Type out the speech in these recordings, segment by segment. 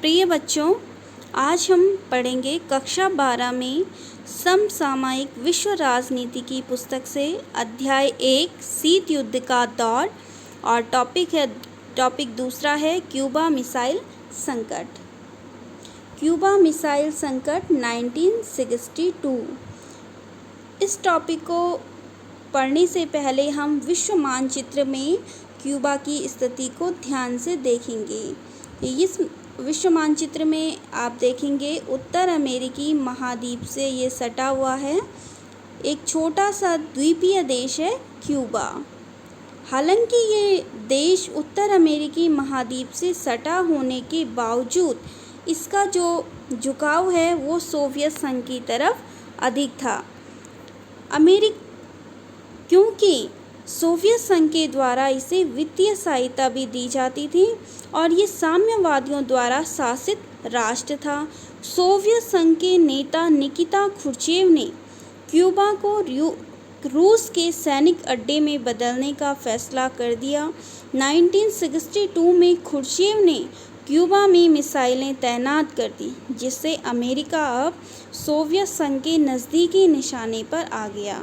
प्रिय बच्चों, आज हम पढ़ेंगे कक्षा 12 में समसामयिक विश्व राजनीति की पुस्तक से अध्याय 1 शीत युद्ध का दौर और टॉपिक दूसरा है क्यूबा मिसाइल संकट। क्यूबा मिसाइल संकट 1962। इस टॉपिक को पढ़ने से पहले हम विश्व मानचित्र में क्यूबा की स्थिति को ध्यान से देखेंगे। इस विश्व मानचित्र में आप देखेंगे उत्तर अमेरिकी महाद्वीप से ये सटा हुआ है। एक छोटा सा द्वीपीय देश है क्यूबा। हालांकि ये देश उत्तर अमेरिकी महाद्वीप से सटा होने के बावजूद इसका जो झुकाव है वो सोवियत संघ की तरफ अधिक था। क्योंकि सोवियत संघ के द्वारा इसे वित्तीय सहायता भी दी जाती थी और ये साम्यवादियों द्वारा शासित राष्ट्र था। सोवियत संघ के नेता निकिता क्रुश्चेव ने क्यूबा को रूस के सैनिक अड्डे में बदलने का फैसला कर दिया। 1962 में क्रुश्चेव ने क्यूबा में मिसाइलें तैनात कर दी, जिससे अमेरिका अब सोवियत संघ के नज़दीकी निशाने पर आ गया।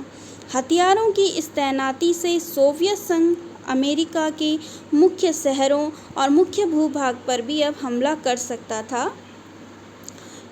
हथियारों की इस तैनाती से सोवियत संघ अमेरिका के मुख्य शहरों और मुख्य भूभाग पर भी अब हमला कर सकता था।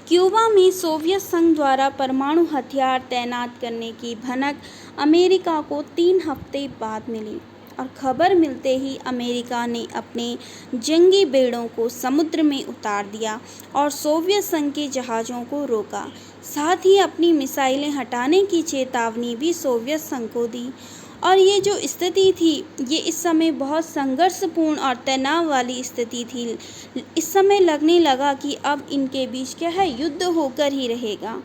क्यूबा में सोवियत संघ द्वारा परमाणु हथियार तैनात करने की भनक अमेरिका को 3 हफ्ते बाद मिली और खबर मिलते ही अमेरिका ने अपने जंगी बेड़ों को समुद्र में उतार दिया और सोवियत संघ के जहाज़ों को रोका। साथ ही अपनी मिसाइलें हटाने की चेतावनी भी सोवियत संघ को दी। और ये जो स्थिति थी ये इस समय बहुत संघर्षपूर्ण और तनाव वाली स्थिति थी। इस समय लगने लगा कि अब इनके बीच क्या है, युद्ध होकर ही रहेगा।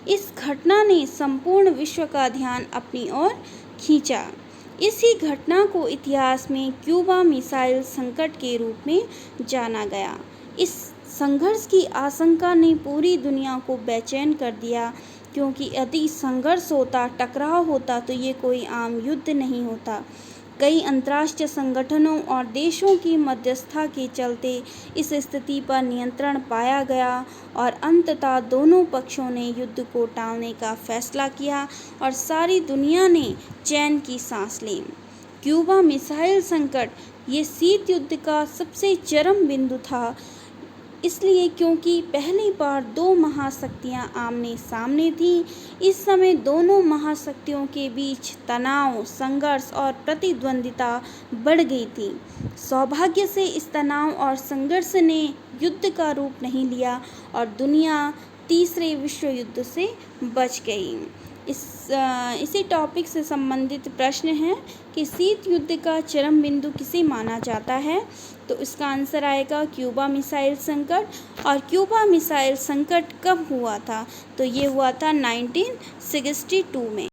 इस घटना ने संपूर्ण विश्व का ध्यान अपनी ओर खींचा। इसी घटना को इतिहास में क्यूबा मिसाइल संकट के रूप में जाना गया। इस संघर्ष की आशंका ने पूरी दुनिया को बेचैन कर दिया, क्योंकि यदि संघर्ष होता, टकराव होता तो ये कोई आम युद्ध नहीं होता। कई अंतर्राष्ट्रीय संगठनों और देशों की मध्यस्थता के चलते इस स्थिति पर नियंत्रण पाया गया और अंततः दोनों पक्षों ने युद्ध को टालने का फैसला किया और सारी दुनिया ने चैन की सांस ली। क्यूबा मिसाइल संकट ये शीत युद्ध का सबसे चरम बिंदु था, इसलिए क्योंकि पहली बार 2 महाशक्तियां आमने सामने थीं। इस समय दोनों महाशक्तियों के बीच तनाव, संघर्ष और प्रतिद्वंदिता बढ़ गई थी। सौभाग्य से इस तनाव और संघर्ष ने युद्ध का रूप नहीं लिया और दुनिया तीसरे विश्व युद्ध से बच गई। इसी टॉपिक से संबंधित प्रश्न है कि शीत युद्ध का चरम बिंदु किसे माना जाता है, तो इसका आंसर आएगा क्यूबा मिसाइल संकट। और क्यूबा मिसाइल संकट कब हुआ था, तो ये हुआ था 1962 में।